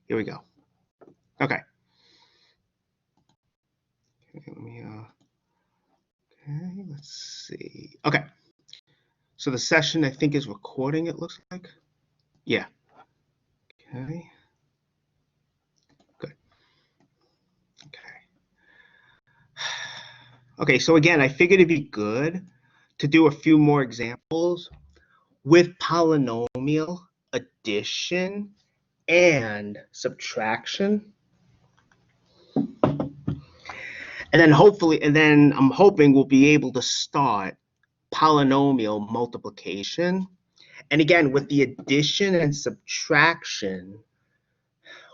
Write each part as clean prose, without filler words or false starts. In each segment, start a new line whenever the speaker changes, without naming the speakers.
Here we go. Okay. Let me, okay, let's see. Okay. So the session, I think, is recording, it looks like. Yeah. Okay. Good. Okay. Okay, so again, I figured it'd be good to do a few more examples with polynomial addition and subtraction. And then hopefully, I'm hoping we'll be able to start polynomial multiplication. And again, with the addition and subtraction,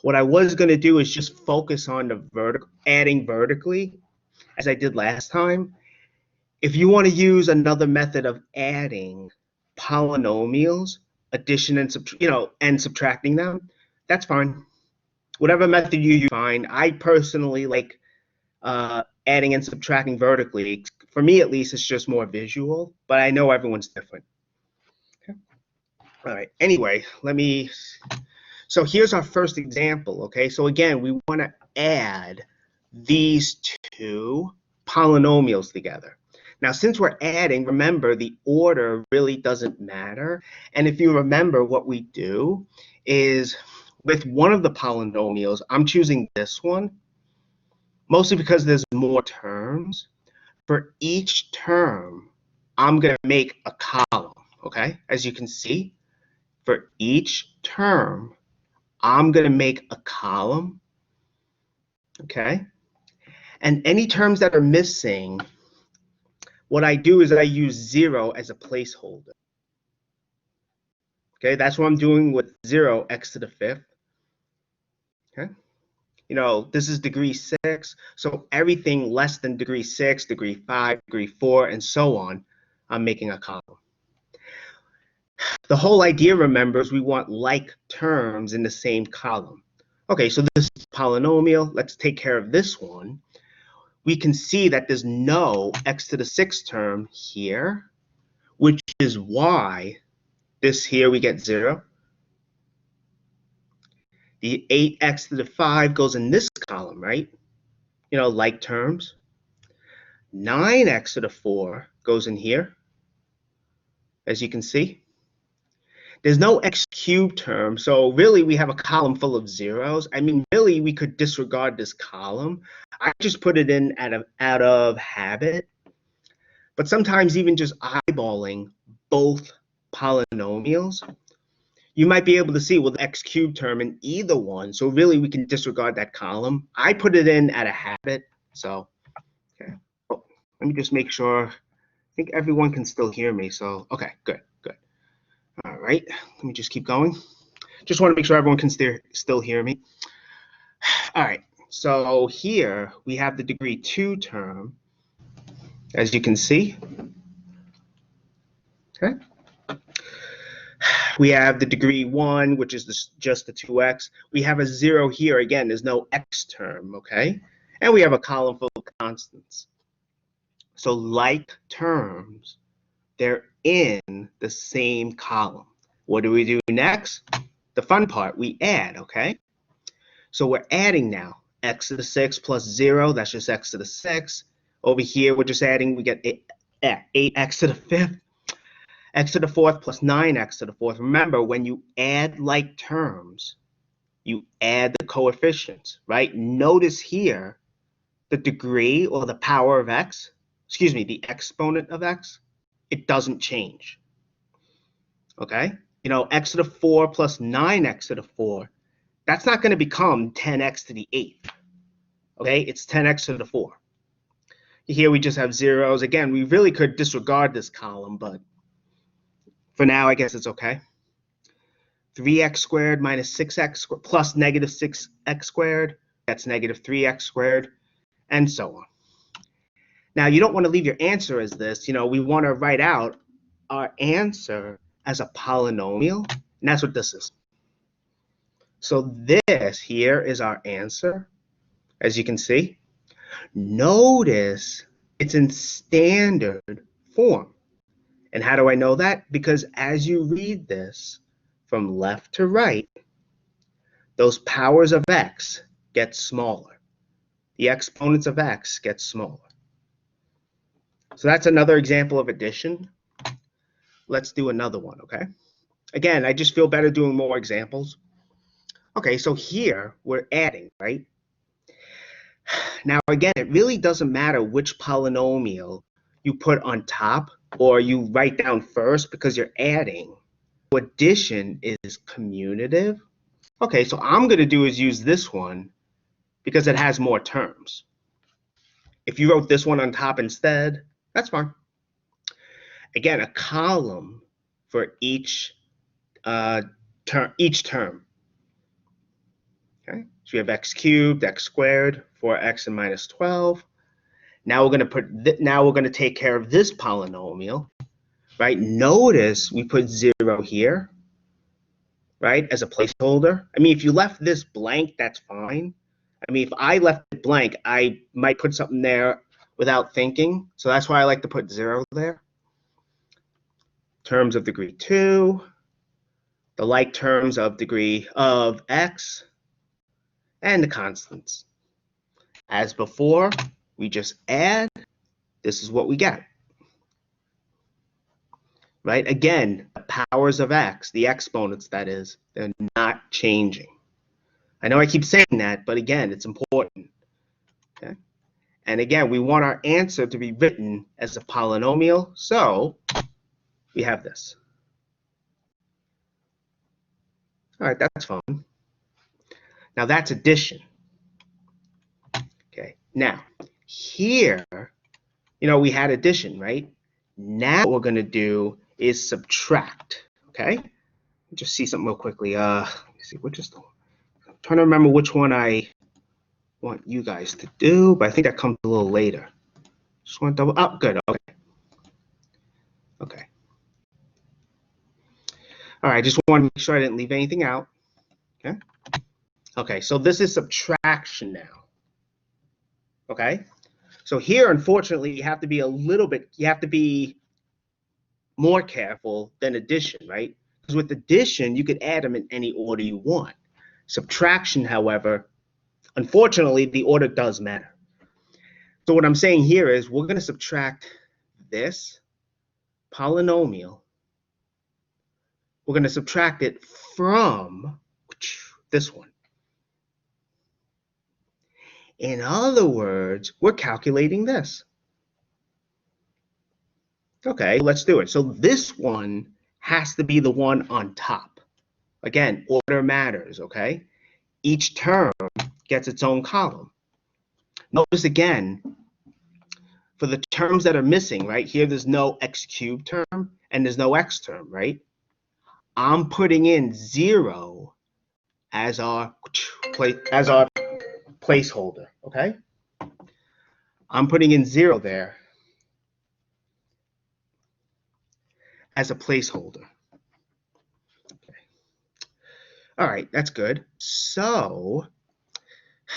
what I was going to do is just focus on the adding vertically, as I did last time. If you want to use another method of adding polynomials, addition and subtracting them, that's fine. Whatever method you use, fine. I personally like adding and subtracting vertically. For me, at least, it's just more visual, but I know everyone's different. Okay. All right. Anyway, so here's our first example. Okay. So again, we want to add these two polynomials together. Now, since we're adding, remember, the order really doesn't matter. And if you remember, what we do is with one of the polynomials, I'm choosing this one, mostly because there's more terms. For each term, I'm going to make a column, okay? As you can see, for each term, I'm going to make a column, okay? And any terms that are missing, what I do is I use 0 as a placeholder. Okay, that's what I'm doing with 0, x to the 5th. Okay, you know, this is degree 6, so everything less than degree 6, degree 5, degree 4, and so on, I'm making a column. The whole idea, remember, is we want like terms in the same column. Okay, so this is polynomial. Let's take care of this one. We can see that there's no x to the 6th term here, which is why this here we get 0. The 8x to the 5 goes in this column, right? You know, like terms. 9x to the 4 goes in here, as you can see. There's no x cubed term, so really we have a column full of zeros. I mean, really we could disregard this column. I just put it in out of habit. But sometimes even just eyeballing both polynomials, you might be able to see, well, the x cubed term in either one, so really we can disregard that column. I put it in out of habit, so, okay. Oh, let me just make sure. I think everyone can still hear me, so, okay, good. All right, let me just keep going. Just want to make sure everyone can still hear me. All right, so here we have the degree 2 term, as you can see. Okay. We have the degree 1, which is just the 2x. We have a 0 here. Again, there's no x term, okay? And we have a column full of constants. So like terms, they're in the same column. What do we do next? The fun part, we add, okay? So we're adding now. X to the 6 plus 0, that's just x to the 6. Over here, we're just adding, we get 8x to the 5th. X to the 4th plus 9x to the 4th. Remember, when you add like terms, you add the coefficients, right? Notice here, the degree or the power of x, excuse me, the exponent of x, it doesn't change, okay? You know, x to the 4 plus 9x to the 4, that's not going to become 10x to the 8th, okay? It's 10x to the 4. Here we just have zeros. Again, we really could disregard this column, but for now, I guess it's okay. 3x squared minus 6x plus negative 6x squared, that's negative 3x squared, and so on. Now, you don't want to leave your answer as this. You know, we want to write out our answer as a polynomial, and that's what this is. So this here is our answer, as you can see. Notice it's in standard form. And how do I know that? Because as you read this from left to right, those powers of x get smaller. The exponents of x get smaller. So that's another example of addition. Let's do another one, okay? Again, I just feel better doing more examples. Okay, so here we're adding, right? Now, again, it really doesn't matter which polynomial you put on top or you write down first because you're adding. Addition is commutative. Okay, so I'm going to do is use this one because it has more terms. If you wrote this one on top instead, that's fine. Again, a column for each term. Okay, so we have x cubed, x squared, 4x and minus 12. Now we're going to take care of this polynomial, right? Notice we put 0 here, right, as a placeholder. I mean, if you left this blank, that's fine. I mean, if I left it blank, I might put something there without thinking. So that's why I like to put 0 there. Terms of degree 2, the like terms of degree of x, and the constants. As before, we just add. This is what we get. Right? Again, the powers of x, the exponents, that is, they're not changing. I know I keep saying that, but again, it's important. Okay? And again, we want our answer to be written as a polynomial, so we have this. All right, that's fine. Now that's addition. Okay, now here, we had addition, right? Now what we're going to do is subtract. Okay, just see something real quickly. Let me see, I'm trying to remember which one I want you guys to do, but I think that comes a little later. Just want to double. Oh, good. Okay. Okay. All right. Just want to make sure I didn't leave anything out. Okay. Okay. So this is subtraction now. Okay. So here, unfortunately, you have to be more careful than addition, right? Because with addition, you could add them in any order you want. Subtraction, however, unfortunately, the order does matter. So what I'm saying here is we're going to subtract this polynomial. We're going to subtract it from this one. In other words, we're calculating this. Okay, let's do it. So this one has to be the one on top. Again, order matters, okay? Each term gets its own column. Notice again, for the terms that are missing, right? Here there's no x cubed term and there's no x term, right? I'm putting in 0 as our placeholder, okay? I'm putting in 0 there as a placeholder. Okay. All right, that's good. So,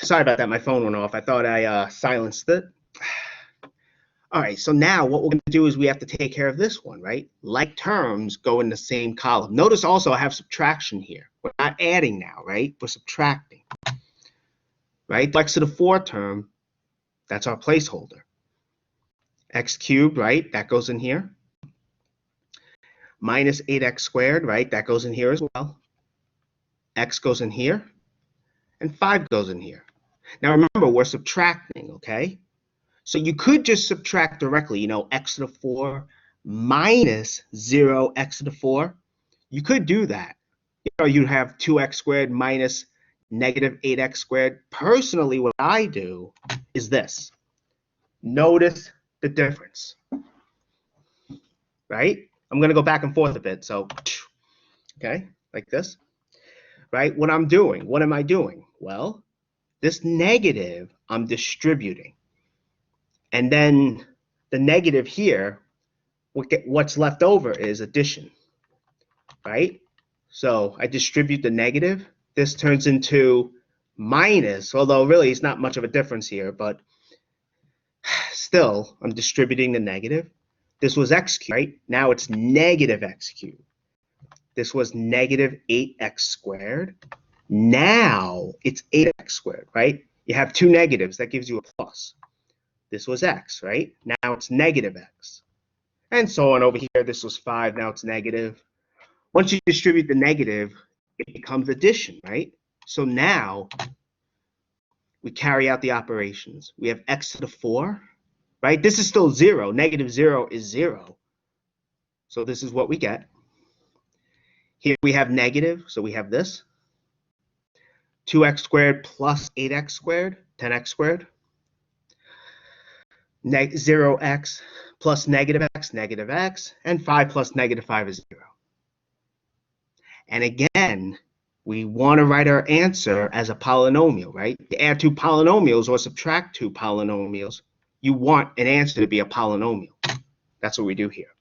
sorry about that, my phone went off. I thought I silenced it. All right, so now what we're going to do is we have to take care of this one, right? Like terms go in the same column. Notice also I have subtraction here. We're not adding now, right? We're subtracting, right? X to the 4 term, that's our placeholder. X cubed, right? That goes in here. Minus 8x squared, right? That goes in here as well. X goes in here. And 5 goes in here. Now remember, we're subtracting, okay? So you could just subtract directly, x to the 4 minus 0x to the 4. You could do that. You'd have 2x squared minus negative 8x squared. Personally, what I do is this. Notice the difference, right? I'm going to go back and forth a bit. So, okay, like this, right? What am I doing? Well, this negative I'm distributing. And then the negative here, what's left over is addition, right? So I distribute the negative. This turns into minus, although really it's not much of a difference here, but still I'm distributing the negative. This was x cubed, right? Now it's negative x cubed. This was negative 8x squared. Now it's 8x squared, right? You have two negatives. That gives you a plus. This was x, right? Now it's negative x. And so on over here. This was 5. Now it's negative. Once you distribute the negative, it becomes addition, right? So now we carry out the operations. We have x to the 4, right? This is still 0. Negative 0 is 0. So this is what we get. Here we have negative, so we have this. 2x squared plus 8x squared, 10x squared. 0x plus negative x, and 5 plus negative 5 is 0. And again, we want to write our answer as a polynomial, right? To add two polynomials or subtract two polynomials, you want an answer to be a polynomial. That's what we do here.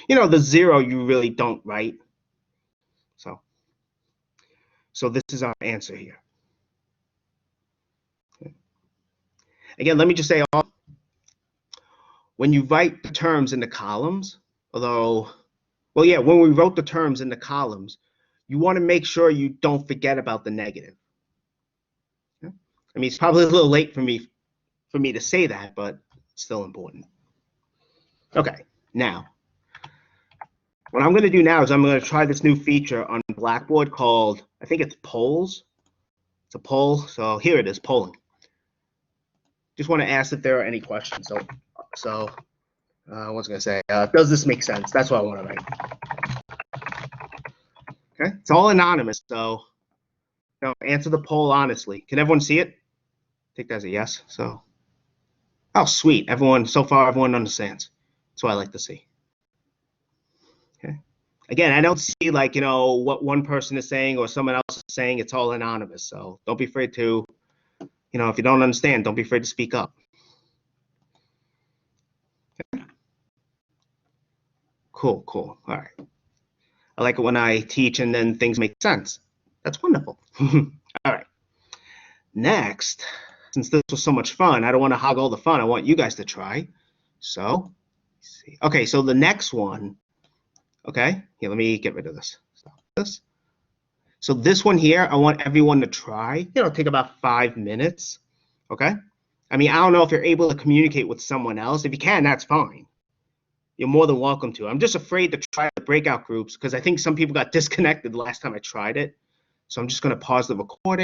You know, the 0 you really don't write. So this is our answer here. Again, let me just say, when you write the terms in the columns, when we wrote the terms in the columns, you want to make sure you don't forget about the negative. I mean, it's probably a little late for me to say that, but it's still important. Okay, now, what I'm going to do now is I'm going to try this new feature on Blackboard called, I think it's polls. It's a poll, so here it is, polling. Just want to ask if there are any questions. So I was going to say, does this make sense? That's what I want to write. Okay, it's all anonymous, so answer the poll honestly. Can everyone see it? I think that's a yes. So, oh, sweet. So far, everyone understands. That's what I like to see. Okay. Again, I don't see what one person is saying or someone else is saying. It's all anonymous. So don't be afraid to, if you don't understand, don't be afraid to speak up. Okay. Cool. All right. I like it when I teach and then things make sense. That's wonderful. All right. Next, since this was so much fun, I don't want to hog all the fun. I want you guys to try. So, let's see. Okay, so the next one, okay, here, let me get rid of this. So this one here, I want everyone to try. Take about 5 minutes, okay? I mean, I don't know if you're able to communicate with someone else. If you can, that's fine. You're more than welcome to. I'm just afraid to try the breakout groups because I think some people got disconnected the last time I tried it. So I'm just going to pause the recording.